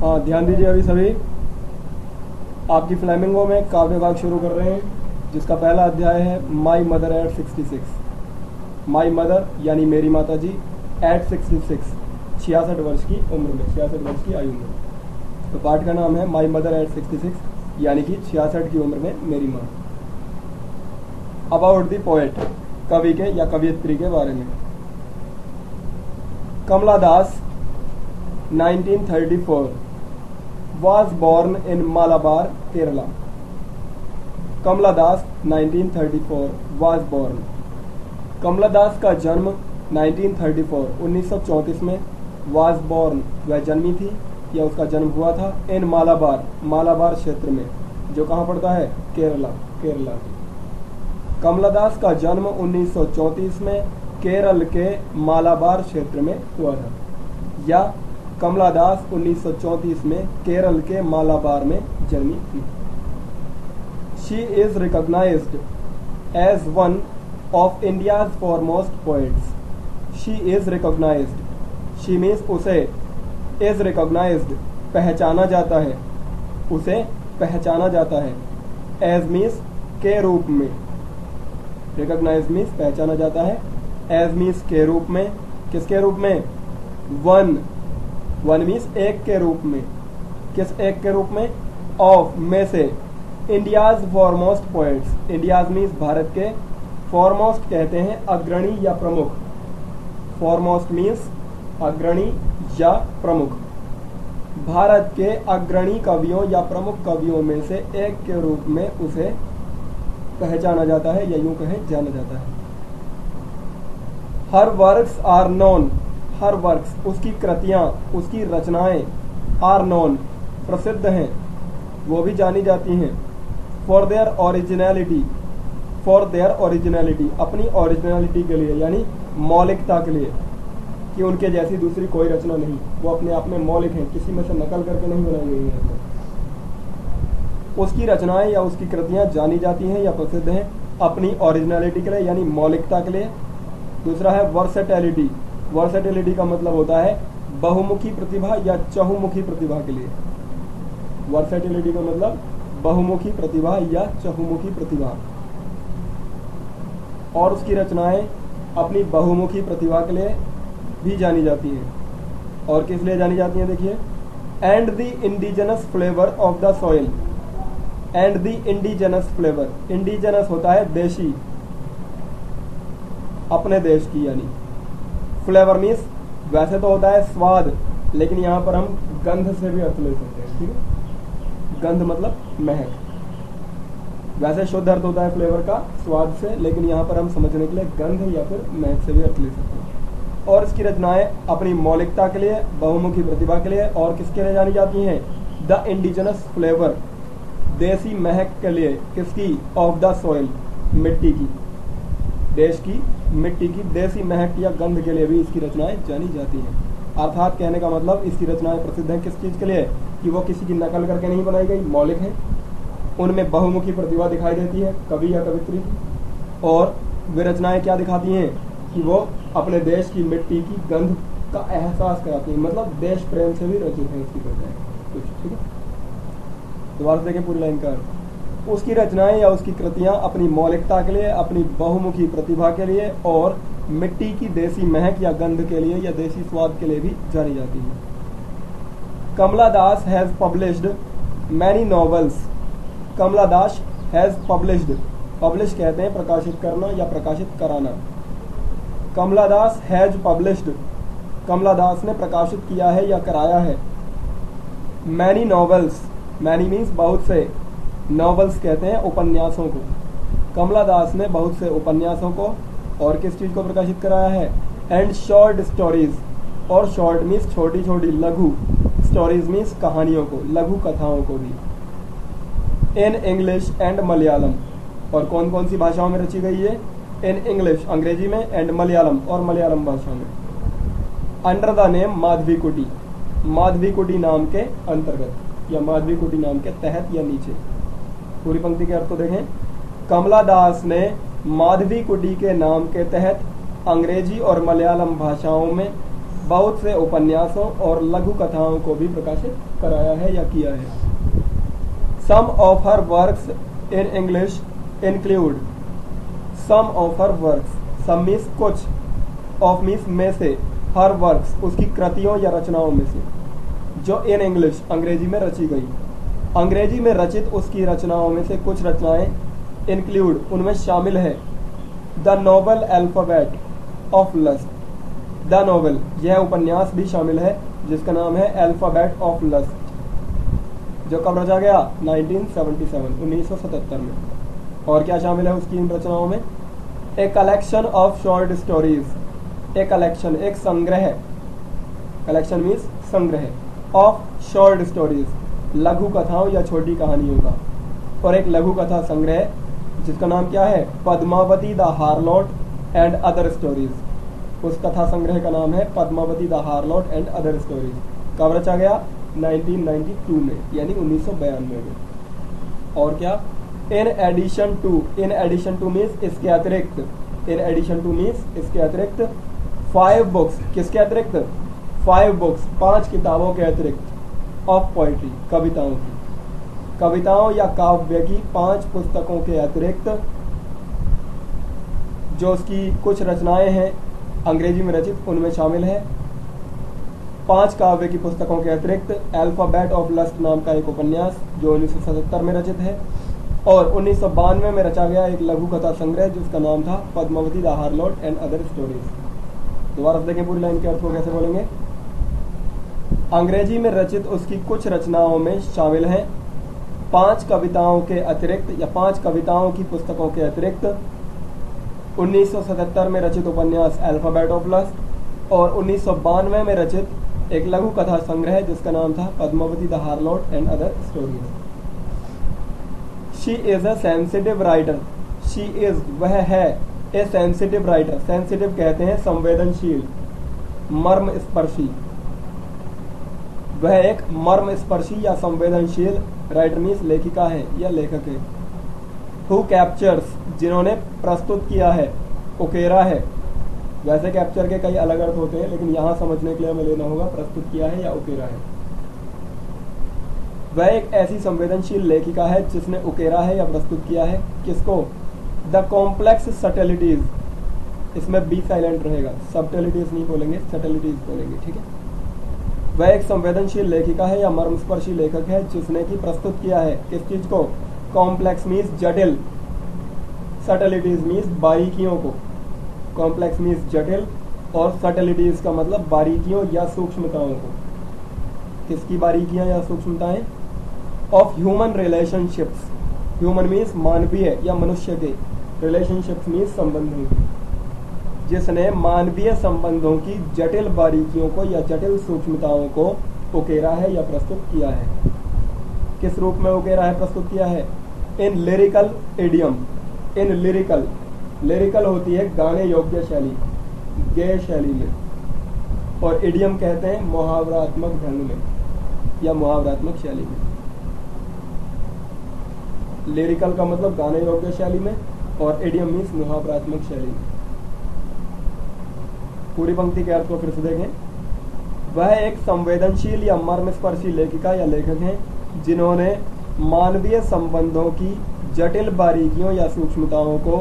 हाँ, ध्यान दीजिए अभी सभी। आपकी फ्लेमिंगो में काव्य भाग शुरू कर रहे हैं, जिसका पहला अध्याय है my mother eight 66। My mother यानी मेरी माता जी एट 66, 66 वर्ष की उम्र में, 66 वर्ष की आयु में। तो पाठ का नाम है माई मदर एट 66 यानी कि 66 की उम्र में मेरी माँ। अबाउट द पोएट, कवि के या कवियत्री के बारे में। कमला दास 1934 was born in Malabar, Kerala. Kamala Das 1934 was born. कमला दास का जन्म 1934 में was born वह जन्मी थी या उसका जन्म हुआ था इन मालाबार क्षेत्र में, जो कहाँ पड़ता है? केरला। कमला दास का जन्म 1934 में केरल के मालाबार क्षेत्र में हुआ था, या कमला दास 1934 में केरल के मालाबार में जन्मी थी। She is recognised as one of India's foremost poets. She is recognised, she means उसे, इज रिकॉग्नाइज्ड पहचाना जाता है, उसे पहचाना जाता है, एज मीन्स के रूप में, रिकॉग्नाइज मीन्स पहचाना जाता है, एज मीन्स के रूप में, किसके रूप में? वन मीन्स एक के रूप में, किस एक के रूप में? ऑफ में से, India's foremost poets, India's means Bharat के, फॉरमोस्ट कहते हैं अग्रणी या प्रमुख, फॉरमोस्ट मीन्स अग्रणी या प्रमुख, भारत के अग्रणी कवियों या प्रमुख कवियों में से एक के रूप में उसे पहचाना जाता है या यूं कहें जाना जाता है। Her works are known, her works उसकी कृतियां, उसकी रचनाएं, आर नोन प्रसिद्ध हैं, वो भी जानी जाती हैं। For their originality, for their originality अपनी ओरिजिनलिटी के लिए यानी मौलिकता के लिए, कि उनके जैसी दूसरी कोई रचना नहीं, वो अपने आप में मौलिक हैं, किसी में से नकल करके नहीं बनाई गई है। उसकी रचनाएं या उसकी कृतियां जानी जाती हैं या प्रसिद्ध हैं अपनी ओरिजिनलिटी के लिए यानी मौलिकता के लिए। दूसरा है वर्सेटिलिटी, वर्सेटिलिटी का मतलब होता है बहुमुखी प्रतिभा या चहुमुखी प्रतिभा के लिए। वर्सेटिलिटी का मतलब बहुमुखी प्रतिभा या चहुमुखी प्रतिभा। और उसकी रचनाएं अपनी बहुमुखी प्रतिभा के लिए भी जानी जाती हैं। और किस लिए जानी जाती हैं? देखिए, and the indigenous flavour of the soil, and the indigenous flavour, indigenous होता है देशी, अपने देश की, यानी फ्लेवर मीन्स वैसे तो होता है स्वाद, लेकिन यहाँ पर हम गंध से भी अर्थ ले सकते हैं, ठीक है? गंध मतलब महक, वैसे शुद्ध अर्थ होता है फ्लेवर का स्वाद से, लेकिन यहाँ पर हम समझने के लिए गंध या फिर महक से भी अर्थ ले सकते हैं। और इसकी रचनाएं अपनी मौलिकता के लिए, बहुमुखी प्रतिभा के लिए, और किसके लिए जानी जाती हैं? द इंडिजिनस फ्लेवर, देसी महक के लिए, किसकी? ऑफ द सॉइल, मिट्टी की, देश की मिट्टी की देसी महक या गंध के लिए भी इसकी रचनाएं जानी जाती हैं। अर्थात कहने का मतलब इसकी रचनाएं प्रसिद्ध हैं किस चीज के लिए? कि वो किसी की नकल करके नहीं बनाई गई, मौलिक हैं, उनमें बहुमुखी प्रतिभा दिखाई देती है कवि या कवित्री की, और वे रचनाएं क्या दिखाती हैं? कि वो अपने देश की मिट्टी की गंध का एहसास कराती हैं, मतलब देश प्रेम से भी रचित है इसकी रचनाएं कुछ, ठीक है? दोबारा देखें पूरी लाइन का। उसकी रचनाएं या उसकी कृतियां अपनी मौलिकता के लिए, अपनी बहुमुखी प्रतिभा के लिए, और मिट्टी की देसी महक या गंध के लिए या देसी स्वाद के लिए भी जानी जाती है। Kamala Das has published many novels, Kamala Das has published, publish कहते हैं प्रकाशित करना या प्रकाशित कराना। कमला दास हैज पब्लिश्ड, कमला दास ने प्रकाशित किया है या कराया है। मैनी नॉवेल्स, मैनी मीन्स बहुत से, नॉवेल्स कहते हैं उपन्यासों को। कमला दास ने बहुत से उपन्यासों को और किस चीज को प्रकाशित कराया है? एंड शॉर्ट स्टोरीज, और शॉर्ट मीन्स छोटी छोटी, लघु, स्टोरीज मीन्स कहानियों को, लघु कथाओं को भी। इन इंग्लिश एंड मलयालम, और कौन कौन सी भाषाओं में रची गई है? इन इंग्लिश अंग्रेजी में, एंड मलयालम और मलयालम भाषा में। अंडर द नेम माधवी कुटी, माधवी कुटी नाम के अंतर्गत या माधवी कुटी नाम के तहत या नीचे। पूरी पंक्ति के अर्थ को देखें। कमला दास ने माधवी कुटी के नाम के तहत अंग्रेजी और मलयालम भाषाओं में बहुत से उपन्यासों और लघु कथाओं को भी प्रकाशित कराया है या किया है। Some of her works in English include, some of her works, some means कुछ, ऑफ मीन्स में से, हर वर्क्स उसकी कृतियों या रचनाओं में से, जो इन इंग्लिश अंग्रेजी में रची गई, अंग्रेजी में रचित उसकी रचनाओं में से कुछ रचनाएं इंक्लूड उनमें शामिल है the novel alphabet of lust, the novel यह उपन्यास भी शामिल है जिसका नाम है अल्फाबेट ऑफ लस्ट, जो कब रचा गया 1977 में। और क्या शामिल है उसकी इन रचनाओं में? A collection of short stories, a collection एक संग्रह, कलेक्शन मीन्स संग्रह, ऑफ शॉर्ट स्टोरीज लघु कथाओं या छोटी कहानियों का, और एक लघु कथा संग्रह जिसका नाम क्या है? Padmavati the harlot and other stories, उस कथा संग्रह का नाम है Padmavati the harlot and other stories. कब रचा गया? 1992 में, यानी 1992 में। और क्या? इन एडिशन टू मीन्स इसके अतिरिक्त, इन एडिशन टू मीन्स इसके अतिरिक्त 5 बुक्स, किसके अतिरिक्त? 5 बुक्स 5 किताबों के अतिरिक्त, ऑफ पोइट्री कविताओं की, कविताओं या काव्य की 5 पुस्तकों के अतिरिक्त जो उसकी कुछ रचनाएं हैं अंग्रेजी में रचित उनमें शामिल है 5 काव्य की पुस्तकों के अतिरिक्त अल्फाबेट ऑफ लस्ट नाम का एक उपन्यास जो 1977 में रचित है, और 1992 में रचा गया एक लघु कथा संग्रह जिसका नाम था Padmavati the harlot and other stories. दोबारा देखें पूरी लाइन के अर्थ को कैसे बोलेंगे। अंग्रेजी में रचित उसकी कुछ रचनाओं में शामिल हैं 5 कविताओं के अतिरिक्त या 5 कविताओं की पुस्तकों के अतिरिक्त 1977 में रचित उपन्यास अल्फाबेट ऑफ लस्ट, और 1992 में रचित एक लघु कथा संग्रह जिसका नाम था Padmavati the harlot and other stories. She is a sensitive writer, she is वह है, ए सेंसिटिव राइटर, सेंसिटिव कहते हैं संवेदनशील, मर्म स्पर्शी, वह एक मर्म स्पर्शी या संवेदनशील राइटर मीन्स लेखिका है या लेखक है। हु कैप्चर्स जिन्होंने प्रस्तुत किया है, उकेरा है, वैसे कैप्चर के कई अलग अर्थ होते हैं लेकिन यहां समझने के लिए हमें लेना होगा प्रस्तुत किया है या उकेरा है। वह एक ऐसी संवेदनशील लेखिका है जिसने उकेरा है या प्रस्तुत किया है किसको? द कॉम्प्लेक्स सटेलिटीज, इसमें बी साइलेंट रहेगा, सब्टेलिटीज नहीं बोलेंगे, सटेलिटीज बोलेंगे, ठीक है। वह एक संवेदनशील लेखिका है या मर्मस्पर्शी लेखक है जिसने की प्रस्तुत किया है किस चीज को? कॉम्प्लेक्स मीन्स जटिल, सटेलिटीज मीन्स बारीकियों को, कॉम्प्लेक्स मीन्स जटिल और सटेलिटीज का मतलब बारीकियों या सूक्ष्मताओं को। किसकी बारीकियां या सूक्ष्मताएं? Of human relationships, human means मानवीय या मनुष्य के, रिलेशनशिप्स मीन्स संबंधों की, जिसने मानवीय संबंधों की जटिल बारीकियों को या जटिल सूक्ष्मताओं को उकेरा है या प्रस्तुत किया है। किस रूप में उकेरा है, प्रस्तुत किया है? इन लिरिकल इडियम, इन लिरिकल, लिरिकल होती है गाने योग्य शैली, गेय शैली में, और इडियम कहते हैं मुहावरात्मक ढंग में या मुहावरात्मक शैली में। लिरिकल का मतलब गाने योग्य शैली में और इडियम मीन्स मुहावरात्मक शैली में। पूरी पंक्ति के अर्थ को फिर से देखें। वह एक संवेदनशील या मर्मस्पर्शी लेखिका या लेखक हैं जिन्होंने मानवीय संबंधों की जटिल बारीकियों या सूक्ष्मताओं को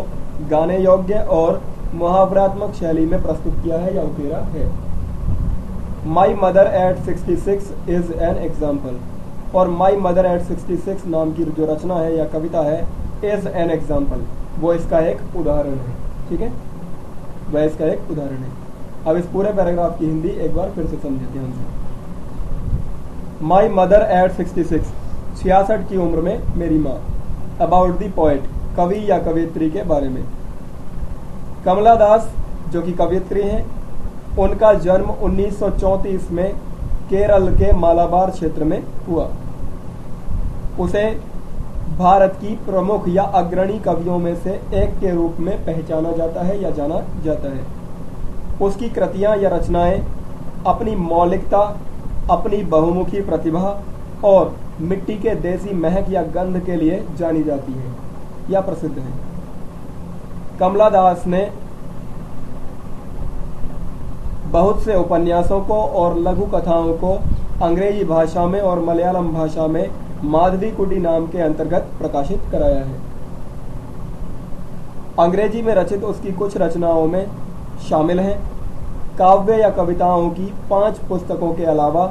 गाने योग्य और मुहावरात्मक शैली में प्रस्तुत किया है या उकेरा है। My mother eight 66 is an example, और माई मदर एट 66 नाम की जो रचना है या कविता है इज एन एग्जाम्पल, वो इसका एक उदाहरण है, ठीक है, वह इसका एक उदाहरण है। अब इस पूरे पैराग्राफ की हिंदी एक बार फिर से समझे ध्यान से। माई मदर एट 66, 66 की उम्र में मेरी माँ। अबाउट द पोएट, कवि या कवियत्री के बारे में। कमला दास जो कि कवियत्री हैं, उनका जन्म 1934 में केरल के मालाबार क्षेत्र में हुआ। उसे भारत की प्रमुख या अग्रणी कवियों में से एक के रूप में पहचाना जाता है या जाना जाता है। उसकी कृतियां या रचनाएं अपनी मौलिकता, अपनी बहुमुखी प्रतिभा और मिट्टी के देसी महक या गंध के लिए जानी जाती है या प्रसिद्ध है। कमला दास ने बहुत से उपन्यासों को और लघु कथाओं को अंग्रेजी भाषा में और मलयालम भाषा में माधवीकुटी नाम के अंतर्गत प्रकाशित कराया है। अंग्रेजी में रचित उसकी कुछ रचनाओं में शामिल हैं काव्य या कविताओं की 5 पुस्तकों के अलावा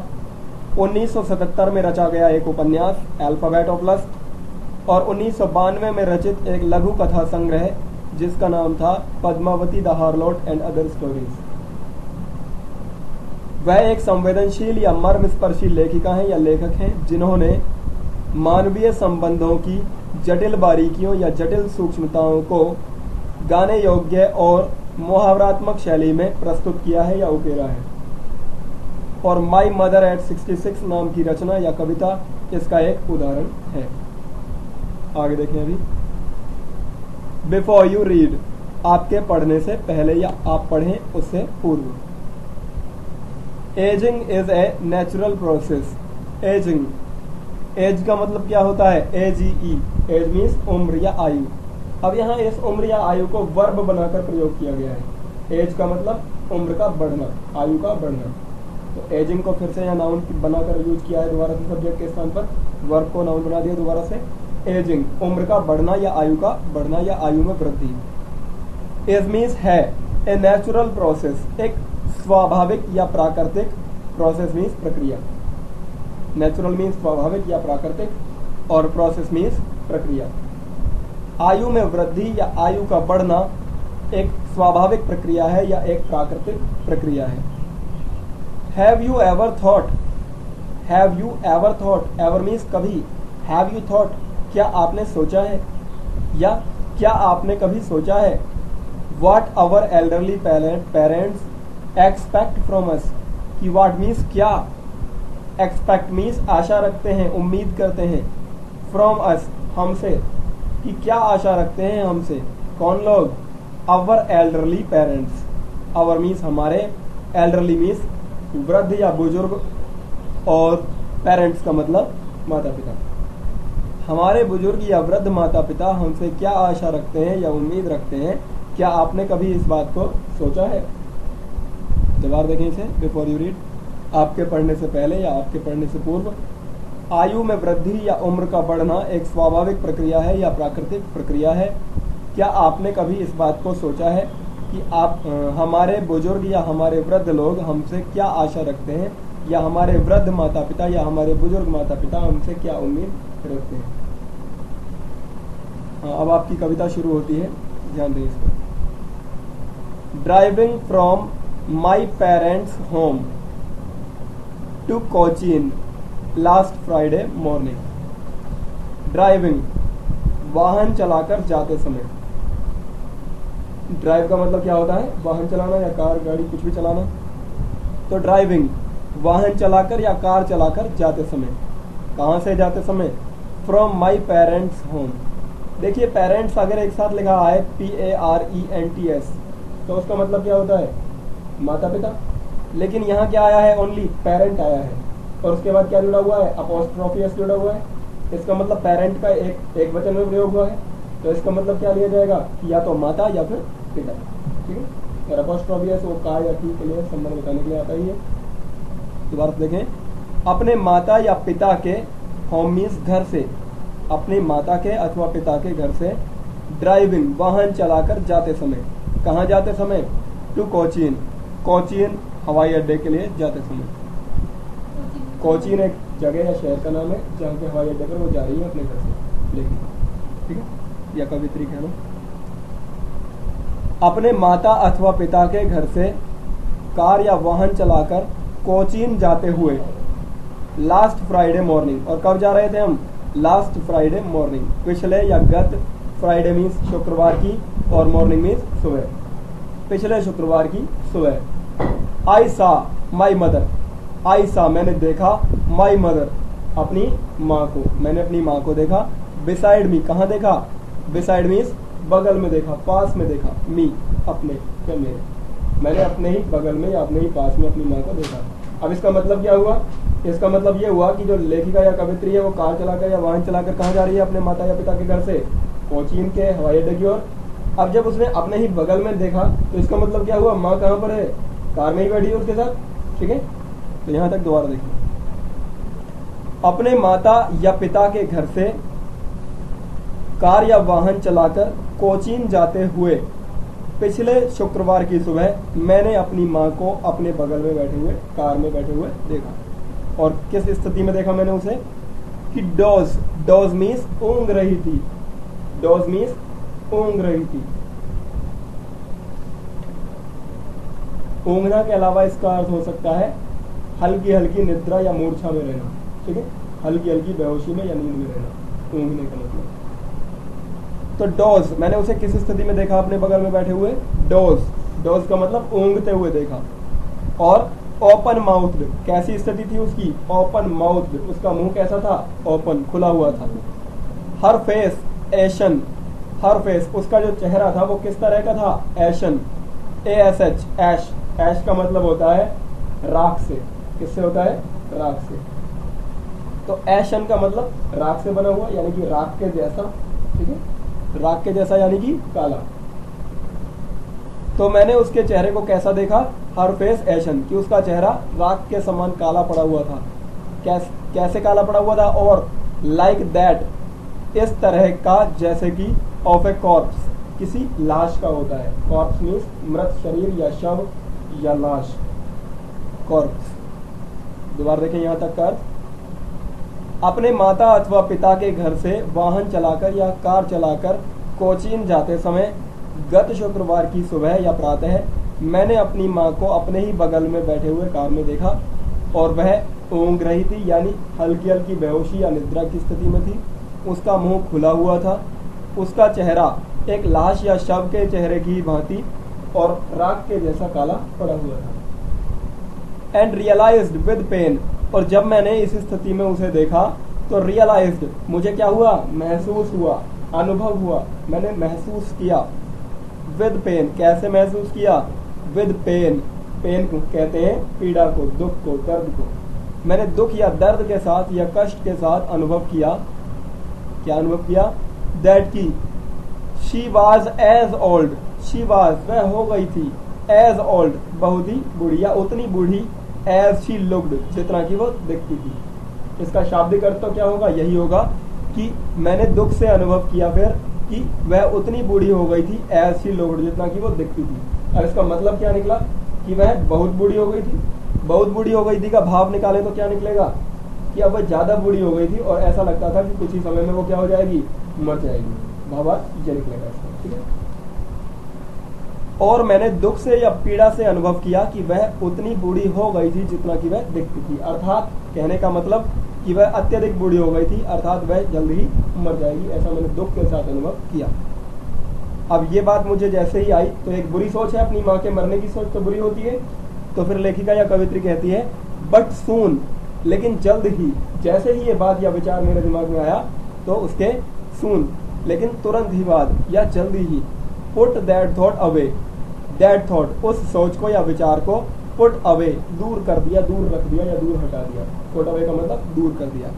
1977 में रचा गया एक उपन्यास अल्फाबेट ऑफ लस्ट और 1992 में रचित एक लघु कथा संग्रह जिसका नाम था Padmavati the harlot and other stories. वह एक संवेदनशील या मर्मस्पर्शी लेखिका हैं या लेखक हैं जिन्होंने मानवीय संबंधों की जटिल बारीकियों या जटिल सूक्ष्मताओं को गाने योग्य और मुहावरात्मक शैली में प्रस्तुत किया है या उकेरा है। और माई मदर एट 66 नाम की रचना या कविता इसका एक उदाहरण है। आगे देखें अभी। बिफोर यू रीड, आपके पढ़ने से पहले या आप पढ़ें उससे पूर्व। Ageing is a natural process. Ageing, age का मतलब क्या होता है? AGE, एज मीन्स उम्र या आयु। अब यहाँ इस उम्र या आयु को वर्ब बनाकर प्रयोग किया गया है। एज का मतलब उम्र का बढ़ना, आयु का बढ़ना। तो एजिंग को फिर से यहाँ नाउन बनाकर यूज किया है दोबारा से सब्जेक्ट के स्थान पर, वर्ब को नाउन बना दिया दोबारा से। एजिंग, उम्र का बढ़ना या आयु का बढ़ना या आयु में वृद्धि। एज मीन्स है ए नेचुरल प्रोसेस, एक स्वाभाविक या प्राकृतिक, प्रोसेस मीन्स प्रक्रिया। नेचुरल मीन्स स्वाभाविक या प्राकृतिक और प्रोसेस मीन्स प्रक्रिया। आयु में वृद्धि या आयु का बढ़ना एक स्वाभाविक प्रक्रिया है या एक प्राकृतिक प्रक्रिया है। Have you ever thought, have you ever thought, ever means कभी, हैव यू थॉट क्या आपने सोचा है या क्या आपने कभी सोचा है। What our elderly parents expect from us, कि व्हाट मीन्स क्या, एक्सपेक्ट मीन्स आशा रखते हैं, उम्मीद करते हैं, फ्रॉम अस हमसे, कि क्या आशा रखते हैं हमसे, कौन लोग, our elderly parents. Our means हमारे, एल्डरली मीन्स वृद्ध या बुजुर्ग और पेरेंट्स का मतलब माता पिता। हमारे बुजुर्ग या वृद्ध माता पिता हमसे क्या आशा रखते हैं या उम्मीद रखते हैं, क्या आपने कभी इस बात को सोचा है। जवाब देखें इसे। बिफोर यू रीड, आपके पढ़ने से पहले या आपके पढ़ने से पूर्व। आयु में वृद्धि या उम्र का बढ़ना एक स्वाभाविक प्रक्रिया है या प्राकृतिक प्रक्रिया है। क्या आपने कभी इस बात को सोचा है कि आप हमारे बुजुर्ग या हमारे वृद्ध लोग हमसे क्या आशा रखते हैं या हमारे वृद्ध माता पिता या हमारे बुजुर्ग माता पिता हमसे क्या उम्मीद रखते हैं। अब आपकी कविता शुरू होती है, ध्यान दें इसको। Driving from my parents home to Cochin last Friday morning. Driving, वाहन चलाकर जाते समय। ड्राइव का मतलब क्या होता है? वाहन चलाना या कार गाड़ी कुछ भी चलाना। तो ड्राइविंग, वाहन चलाकर या कार चलाकर जाते समय। कहाँ से जाते समय? From my parents home. देखिए पेरेंट्स अगर एक साथ लिखा है PARENTS तो उसका मतलब क्या होता है? माता पिता। लेकिन यहाँ क्या आया है? ओनली पेरेंट आया है और उसके बाद क्या जुड़ा हुआ है? अपॉस्ट्रोफी एस जुड़ा हुआ है। इसका मतलब पेरेंट का एक वचन में प्रयोग हुआ है, तो इसका मतलब क्या लिया जाएगा? या तो माता या फिर पिता। ठीक है, और अपॉस्ट्रोफी एस वो का या की के लिए संबंध बताने के लिए आता ही है। दोबारा देखें, अपने माता या पिता के, होम मीन्स घर से, अपनी माता के अथवा पिता के घर से ड्राइविंग, वाहन चलाकर जाते समय। कहाँ जाते समय? टू कोचीन, कोचीन हवाई अड्डे के लिए जाते समय। कोचीन एक जगह या शहर का नाम है जहाँ के हवाई अड्डे पर वो जा रही है अपने घर से लेकिन, ठीक है, या कवित्री कह लो। अपने माता अथवा पिता के घर से कार या वाहन चलाकर कोचीन जाते हुए लास्ट फ्राइडे मॉर्निंग। और कब जा रहे थे हम? लास्ट फ्राइडे मॉर्निंग, पिछले या गत। फ्राइडे मीन्स शुक्रवार की और मॉर्निंग मीन्स सुबह, पिछले शुक्रवार की सुबह। आई सा माई मदर, आई सा मैंने देखा, माई मदर अपनी माँ को, मैंने अपनी माँ को देखा। बिसाइड मी, कहाँ देखा? बिसाइड मीन्स बगल में देखा, पास में देखा। मी अपने या मेरे, मैंने अपने ही बगल में या अपने ही पास में अपनी माँ को देखा। अब इसका मतलब क्या हुआ? इसका मतलब ये हुआ कि जो लेखिका या कवित्री है वो कार चलाकर या वाहन चलाकर कहाँ जा रही है? अपने माता या पिता के घर से कोचीन के हवाई अड्डे की ओर। अब जब उसने अपने ही बगल में देखा तो इसका मतलब क्या हुआ? माँ कहाँ पर है? कार में ही बैठी है उसके साथ, ठीक है। तो यहां तक दोबारा देखिए, अपने माता या पिता के घर से कार या वाहन चलाकर कोचीन जाते हुए पिछले शुक्रवार की सुबह मैंने अपनी माँ को अपने बगल में बैठे हुए कार में बैठे हुए देखा। और किस स्थिति में देखा मैंने उसे, कि डोज मीन्स ऊँघ रही थी, डोज मीन्स ऊँघ रही थी। ऊँघना के अलावा इसका अर्थ हो सकता है हल्की हल्की निद्रा या मूर्छा में रहना, ठीक है, हल्की हल्की बेहोशी में या नींद में रहना, ऊँघने का मतलब। तो डोज, मैंने उसे किस स्थिति में देखा अपने बगल में बैठे हुए, डोज का मतलब ऊँघते हुए देखा। और ओपन माउथ्ड, कैसी स्थिति थी उसकी, ओपन माउथ्ड, उसका मुंह कैसा था, ओपन, खुला हुआ था। हर फेस एशन, हर फेस, उसका जो चेहरा था वो किस तरह का था, एशन, ASH, ऐश, ऐश का मतलब होता है राख से, किससे होता है, राख से। तो एशन का मतलब राख से बना हुआ, यानी कि राख के जैसा, ठीक है, राख के जैसा यानी कि काला। तो मैंने उसके चेहरे को कैसा देखा, हर फेस एशन, कि उसका चेहरा राख के समान काला पड़ा हुआ था। कैसे काला पड़ा हुआ था, और लाइक दैट, इस तरह का जैसे कि ऑफ ए कॉर्प्स, किसी लाश का होता है। कॉर्प्स मीन्स मृत शरीर या शव या लाश, कॉर्प्स। दोबारा देखें यहां तक का, अपने माता अथवा पिता के घर से वाहन चलाकर या कार चलाकर कोचीन जाते समय गत शुक्रवार की सुबह या प्रातः मैंने अपनी माँ को अपने ही बगल में बैठे हुए कार में देखा और वह ऊँघ रही थी, यानी हल्की हल्की बेहोशी या निद्रा की स्थिति में थी। उसका मुंह खुला हुआ था, उसका चेहरा एक लाश या शव के चेहरे की भांति और राख के जैसा काला पड़ा हुआ था। एंड रियलाइज्ड विद पेन, और जब मैंने इस स्थिति में उसे देखा तो रियलाइज्ड, मुझे क्या हुआ, महसूस हुआ, अनुभव हुआ, मैंने महसूस किया। विद पेन, कैसे महसूस किया, विद पेन, पेन को कहते हैं पीड़ा को, दुख को, दर्द को। मैंने दुख या दर्द के साथ या कष्ट के साथ अनुभव किया, क्या अनुभव किया, दैट की she was age old, she was, वह हो गई थी, एज ओल्ड, बहुत ही बूढ़ी या उतनी बूढ़ी, एज शी लुक्ड, जितना की वो दिखती थी। इसका शाब्दिक अर्थ तो क्या होगा, यही होगा कि मैंने दुख से अनुभव किया फिर कि वह उतनी बूढ़ी हो गई थी, एज शी लुक्ड, जितना की वो दिखती थी। और इसका मतलब क्या निकला कि वह बहुत बूढ़ी हो गई थी। बहुत बूढ़ी हो गई थी का भाव निकाले तो क्या निकलेगा कि अब वह ज्यादा बूढ़ी हो गई थी और ऐसा लगता था कि कुछ ही समय में वो क्या हो जाएगी, मर जाएगी। भावार्थ ये निकलेगा इसका, ठीक है। और मैंने दुख से या पीड़ा से अनुभव किया कि वह उतनी बूढ़ी हो गई थी जितना कि वह दिखती थी। अर्थात कहने का मतलब कि वह अत्यधिक बूढ़ी हो गई थी, अर्थात वह जल्द ही मर जाएगी, ऐसा मैंने दुख के साथ अनुभव किया। अब ये बात मुझे जैसे ही आई तो एक बुरी सोच है, अपनी माँ के मरने की सोच तो बुरी होती है। तो फिर लेखिका या कवित्री कहती है बट सून, लेकिन जल्द ही, जैसे ही ये बात या विचार मेरे दिमाग में आया तो उसके सून, लेकिन तुरंत ही बाद या जल्दी ही, put that thought away, that thought, उस सोच को या विचार को, पुट अवे, दूर कर दिया, दूर रख दिया या दूर हटा दिया। पुट अवे का मतलब दूर कर दिया।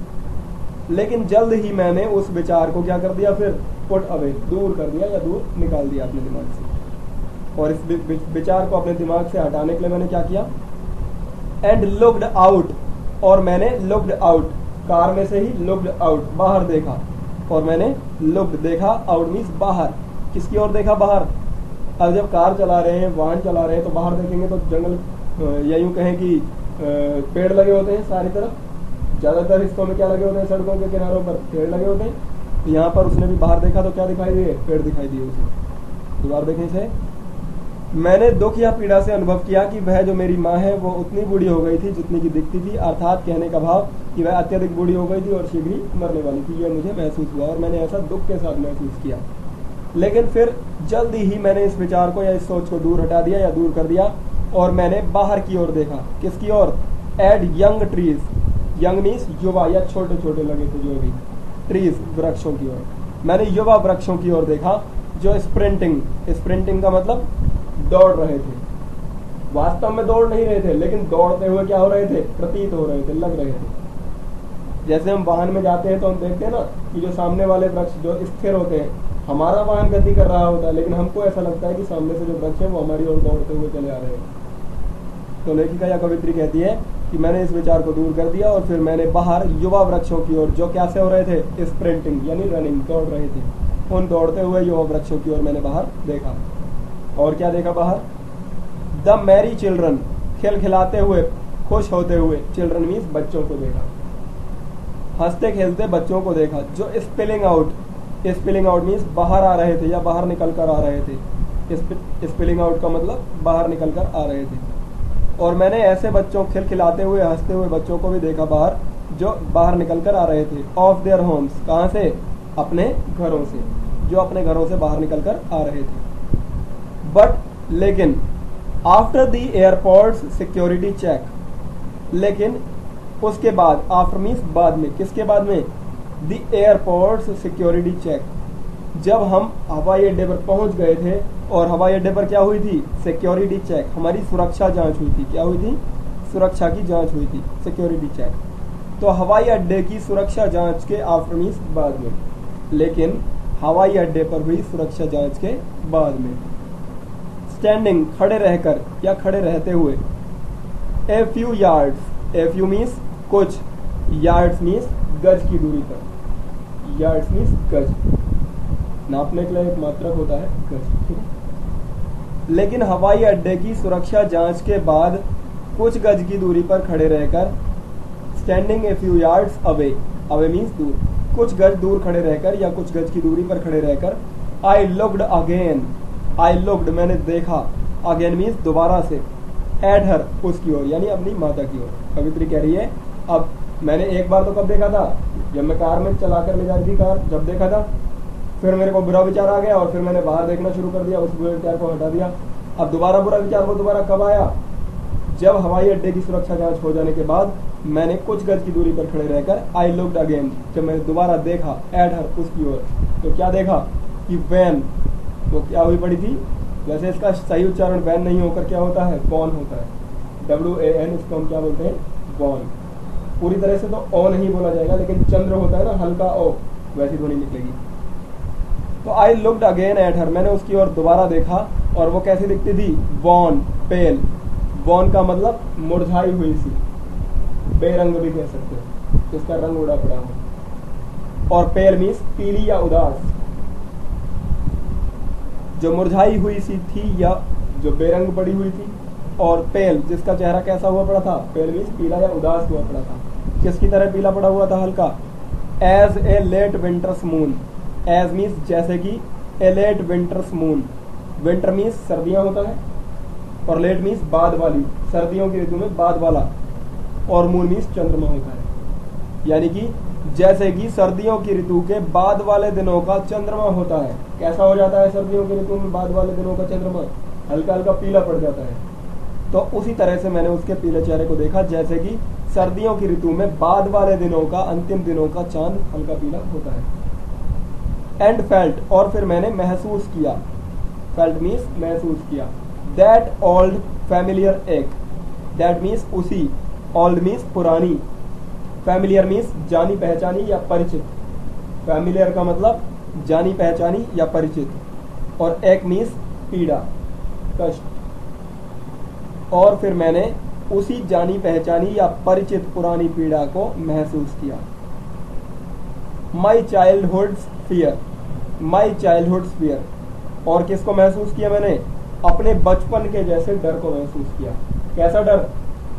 लेकिन जल्द ही मैंने उस विचार को क्या कर दिया, फिर पुट अवे, दूर कर दिया या दूर निकाल दिया अपने दिमाग से। और इस विचार को अपने दिमाग से हटाने के लिए मैंने क्या किया, एंड लुक्ड आउट, और मैंने लुक्ड आउट, कार में से ही लुक्ड आउट, बाहर देखा। और मैंने लुक्ड, देखा, आउट मीन्स बाहर, किसकी ओर देखा, बाहर। अब जब कार चला रहे हैं, वाहन चला रहे हैं तो बाहर देखेंगे तो जंगल, या यूं कहें कि पेड़ लगे होते हैं सारी तरफ। ज्यादातर हिस्सों में क्या लगे होते हैं, सड़कों के किनारों पर पेड़ लगे होते हैं। तो यहाँ पर उसने भी बाहर देखा तो क्या दिखाई दिए, पेड़ दिखाई दिए उसे। दोबारा देखें इसे, मैंने दुख या पीड़ा से अनुभव किया कि वह जो मेरी माँ है वो उतनी बूढ़ी हो गई थी जितनी की दिखती थी। अर्थात कहने का भाव कि वह अत्यधिक बूढ़ी हो गई थी और शीघ्र ही मरने वाली थी। यह मुझे महसूस हुआ और मैंने ऐसा दुख के साथ महसूस किया। लेकिन फिर जल्दी ही मैंने इस विचार को या इस सोच को दूर हटा दिया या दूर कर दिया और मैंने बाहर की ओर देखा। किसकी ओर, एड यंग ट्रीज, यंग मीन्स युवा या छोटे छोटे लगे थे जो भी, ट्रीज वृक्षों की ओर। मैंने युवा वृक्षों की ओर देखा जो स्प्रिंटिंग, स्प्रिंटिंग का मतलब दौड़ रहे थे। वास्तव में दौड़ नहीं रहे थे लेकिन दौड़ते हुए क्या हो रहे थे, प्रतीत हो रहे थे, लग रहे थे। जैसे हम वाहन में जाते हैं तो हम देखते हैं ना कि जो सामने वाले वृक्ष जो स्थिर होते हैं, हमारा वाहन गति कर रहा होता है लेकिन हमको ऐसा लगता है कि सामने से जो वृक्ष है वो हमारी ओर दौड़ते हुए चले आ रहे हैं। तो लेखिका या कवित्री कहती है कि मैंने इस विचार को दूर कर दिया और फिर मैंने बाहर युवा वृक्षों की ओर, जो कैसे हो रहे थे, स्प्रिंटिंग यानी रनिंग, दौड़ रहे थे, उन दौड़ते हुए युवा वृक्षों की ओर मैंने बाहर देखा। और क्या देखा बाहर? द मैरी चिल्ड्रन, खिलखिलाते हुए, खुश होते हुए, चिल्ड्रन मीन्स बच्चों को देखा, हंसते खेलते बच्चों को देखा, जो spilling out, spilling out means बाहर आ रहे थे या बाहर निकल कर आ रहे थे। स्पिलिंग आउट का मतलब बाहर निकल कर आ रहे थे। और मैंने ऐसे बच्चों, खिलखिलाते हुए हंसते हुए बच्चों को भी देखा बाहर, जो बाहर निकल कर आ रहे थे, ऑफ देयर होम्स, कहाँ से? अपने घरों से, जो अपने घरों से बाहर निकल कर आ रहे थे। बट लेकिन after the airport's security check, लेकिन उसके बाद, आफ्टर मीन्स बाद में, किसके बाद में? द एयरपोर्ट्स सिक्योरिटी चेक, जब हम हवाई अड्डे पर पहुंच गए थे और हवाई अड्डे पर क्या हुई थी? सिक्योरिटी चेक, हमारी सुरक्षा जांच हुई थी। क्या हुई थी? सुरक्षा की जांच हुई थी, सिक्योरिटी चेक। तो हवाई अड्डे की सुरक्षा जांच के आफ्टर मीन्स बाद में, लेकिन हवाई अड्डे पर हुई सुरक्षा जांच के बाद में। स्टैंडिंग, खड़े रहकर या खड़े रहते हुए। A few yards, a few means कुछ, यार्ड्स मीन्स गज की दूरी पर, यार्ड्स मीन्स गज, नापने के लिए एक मात्रक होता है गज, ठीक है। लेकिन हवाई अड्डे की सुरक्षा जांच के बाद कुछ गज की दूरी पर खड़े रहकर, standing a few yards away, away means दूर, कुछ गज दूर खड़े रहकर या कुछ गज की दूरी पर खड़े रहकर, I looked again, I looked मैंने देखा, अगेन मीन्स दोबारा से, एट हर उसकी ओर यानी अपनी माता की ओर। कवित्री कह रही है अब मैंने एक बार तो कब देखा था? जब मैं कार में चलाकर ले जा रही थी कार, जब देखा था, फिर मेरे को बुरा विचार आ गया और फिर मैंने बाहर देखना शुरू कर दिया, उस बुरे विचार को हटा दिया। अब दोबारा बुरा विचार वो दोबारा कब आया? जब हवाई अड्डे की सुरक्षा जांच हो जाने के बाद मैंने कुछ गज की दूरी पर खड़े रहकर, आई लुक्ड अगेन, जब मैंने दोबारा देखा, एट हर उसकी ओर, तो क्या देखा? कि वैन, वो क्या हुई पड़ी थी? वैसे इसका सही उच्चारण वैन नहीं होकर क्या होता है? वॉन होता है, WAN, इसको हम क्या बोलते हैं? वॉन। पूरी तरह से तो ओ नहीं बोला जाएगा, लेकिन चंद्र होता है ना, हल्का ओ, वैसी ध्वनि निकलेगी। तो I looked again at her, मैंने उसकी ओर दोबारा देखा और वो कैसी दिखती थी? वॉन, पेल। वॉन का मतलब मुरझाई हुई सी, बेरंग भी कह सकते हो, जिसका रंग उड़ा पड़ा हो। और पेल मीन्स पीली या उदास, जो मुरझाई हुई सी थी या जो बेरंग पड़ी हुई थी। और पेल, जिसका चेहरा कैसा हुआ पड़ा था? पेल मीन्स पीला या उदास हुआ पड़ा था। किसकी तरह पीला पड़ा हुआ था? हल्का। As a late winter's moon, as means जैसे कि, a late winter's moon, winter means सर्दियां होता है और लेट मीन्स बाद वाली, सर्दियों की ऋतु में बाद वाला, और मून मीन्स चंद्रमा होता है। यानी कि जैसे कि सर्दियों की ऋतु के बाद वाले दिनों का चंद्रमा होता है। कैसा हो जाता है सर्दियों की ऋतु में बाद वाले दिनों का चंद्रमा? हल्का हल्का पीला पड़ जाता है। तो उसी तरह से मैंने उसके पीले चेहरे को देखा, जैसे कि सर्दियों की ऋतु में बाद वाले दिनों का, अंतिम दिनों का चांद हल्का पीला होता है। एंड फेल्ट, और फिर मैंने महसूस किया, फेल्ट मीन्स महसूस किया, दैट ओल्ड फैमिलियर एक, दैट मीन्स उसी, ओल्ड मीन्स पुरानी, फैमिलियर मीन्स जानी पहचानी या परिचित, फैमिलियर का मतलब जानी पहचानी या परिचित, और एक मीन्स पीड़ा, कष्ट। और फिर मैंने उसी जानी पहचानी या परिचित पुरानी पीड़ा को महसूस किया। माई चाइल्डहुड्स फियर, माई चाइल्डहुड्स फियर, और किसको महसूस किया मैंने? अपने बचपन के जैसे डर को महसूस किया। कैसा डर?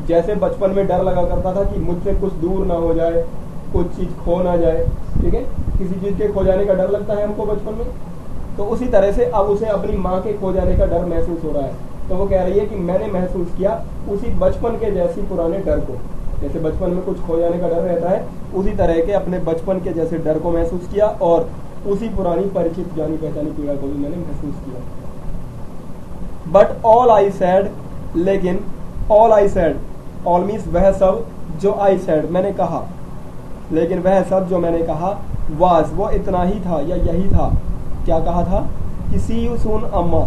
जैसे बचपन में डर लगा करता था कि मुझसे कुछ दूर ना हो जाए, कुछ चीज खो ना जाए, ठीक है, किसी चीज के खो जाने का डर लगता है हमको बचपन में, तो उसी तरह से अब उसे अपनी माँ के खो जाने का डर महसूस हो रहा है। तो वो कह रही है कि मैंने महसूस किया उसी बचपन के जैसी पुराने डर को, जैसे बचपन में कुछ खो जाने का डर रहता है, उसी तरह के अपने बचपन के जैसे डर को महसूस किया, और उसी पुरानी परिचित जानी पहचानी पीड़ा को भी मैंने महसूस किया। बट ऑल आई सैड, लेकिन all I sad, all means वह सब जो आई सैड मैंने कहा, लेकिन वह सब जो मैंने कहा, वाज वो इतना ही था या यही था। क्या कहा था? कि सी यू सून अम्मा,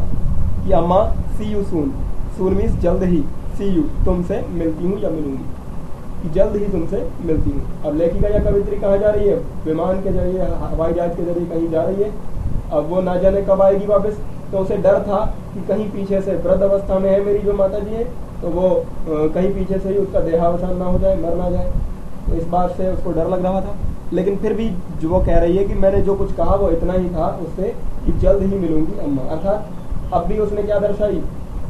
कि अम्मा सी यू सून, सून मीन्स जल्द ही, सी यू तुमसे मिलती हूँ या मिलूंगी, कि जल्द ही तुमसे मिलती हूँ। अब लेखिका या कवित्री कहाँ जा रही है? विमान के जरिए, हवाई जहाज के जरिए कहीं जा रही है। अब वो ना जाने कब आएगी वापस, तो उसे डर था कि कहीं पीछे से वृद्ध अवस्था में है मेरी जो माता जी है, तो वो कहीं पीछे से ही उसका देहावसान ना हो जाए, मर ना जाए, तो इस बात से उसको डर लग रहा था। लेकिन फिर भी जो वो कह रही है कि मैंने जो कुछ कहा वो इतना ही था उससे कि जल्द ही मिलूंगी अम्मा, अर्थात अब भी उसने क्या दर्शाई,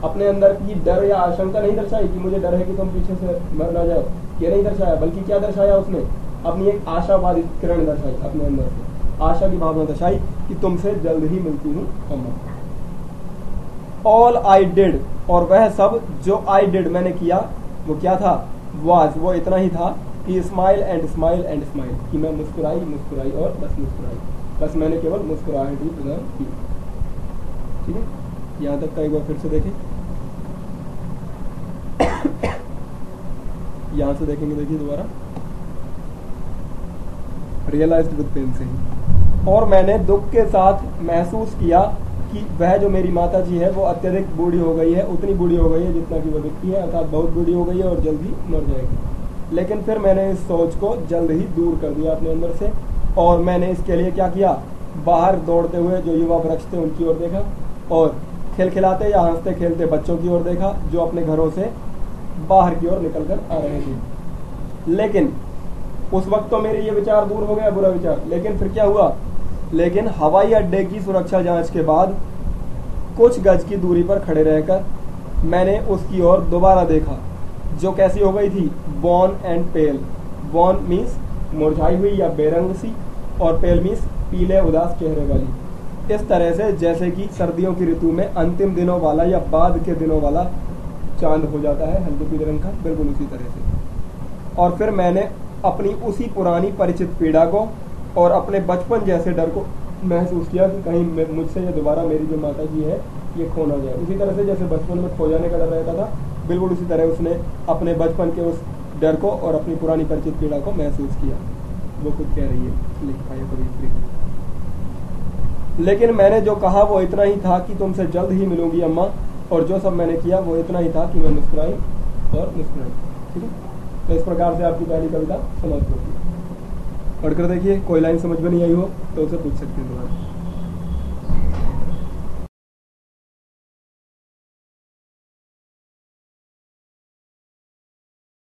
अपने अंदर की डर या आशंका नहीं दर्शाई कि मुझे डर है कि तुम पीछे से मर ना जाओ, ये नहीं दर्शाया, बल्कि क्या दर्शाया उसने, अपनी एक आशावादी किरण दर्शाई, अपने अंदर से आशा की भावना दर्शाई कि तुमसे जल्द ही मिलती हूँ अम्मा। ऑल आई डिड, और वह सब जो आई डिड मैंने किया वो क्या था, वाज, वो इतना ही था कि smile and smile and smile, कि मैं मुस्कुराई मुस्कुराई और बस मुस्कुराई, बस मैंने केवल मुस्कुराहट ही प्रदान की। ठीक है, यहाँ तक का एक बार फिर से देखें, यहाँ से देखेंगे, देखिए दोबारा, रियलाइज्ड विद पेन से ही, और मैंने दुख के साथ महसूस किया कि वह जो मेरी माता जी है वो अत्यधिक बूढ़ी हो गई है, उतनी बूढ़ी हो गई है जितना कि वो दिखती है, अर्थात बहुत बूढ़ी हो गई है और जल्द ही मर जाएगी। लेकिन फिर मैंने इस सोच को जल्द ही दूर कर दिया अपने अंदर से, और मैंने इसके लिए क्या किया, बाहर दौड़ते हुए जो युवा वृक्ष थे उनकी ओर देखा, और खिलखिलाते या हंसते खेलते बच्चों की ओर देखा जो अपने घरों से बाहर की ओर निकल कर आ रहे थे। लेकिन उस वक्त तो मेरे ये विचार दूर हो गया, बुरा विचार, लेकिन फिर क्या हुआ, लेकिन हवाई अड्डे की सुरक्षा जांच के बाद कुछ गज की दूरी पर खड़े रहकर मैंने उसकी ओर दोबारा देखा, जो कैसी हो गई थी, born and pale, born means मुरझाई हुई या बेरंग सी, और पेल मीन्स पीले उदास चेहरे वाली, इस तरह से जैसे कि सर्दियों की ऋतु में अंतिम दिनों वाला या बाद के दिनों वाला चांद हो जाता है हल्के पीले रंग का, बिल्कुल उसी तरह से। और फिर मैंने अपनी उसी पुरानी परिचित पीड़ा को और अपने बचपन जैसे डर को महसूस किया कि कहीं मुझसे ये दोबारा मेरी जो माता जी है ये खो ना जाए। उसी तरह से जैसे बचपन में खो जाने का डर रहता था, बिल्कुल उसी तरह उसने अपने बचपन के उस डर को और अपनी पुरानी परिचित पीड़ा को महसूस किया। वो खुद कह रही है, लिख पाए कभी। लेकिन मैंने जो कहा वो इतना ही था कि तुमसे जल्द ही मिलूंगी अम्मा, और जो सब मैंने किया वो इतना ही था कि मैं मुस्कुराई और मुस्कुराई। ठीक है, तो इस प्रकार से आपकी पहली कविता समाप्त होती है। पढ़कर देखिए, कोई लाइन समझ में नहीं आई हो तो उसे पूछ सकते हैं दोबारा।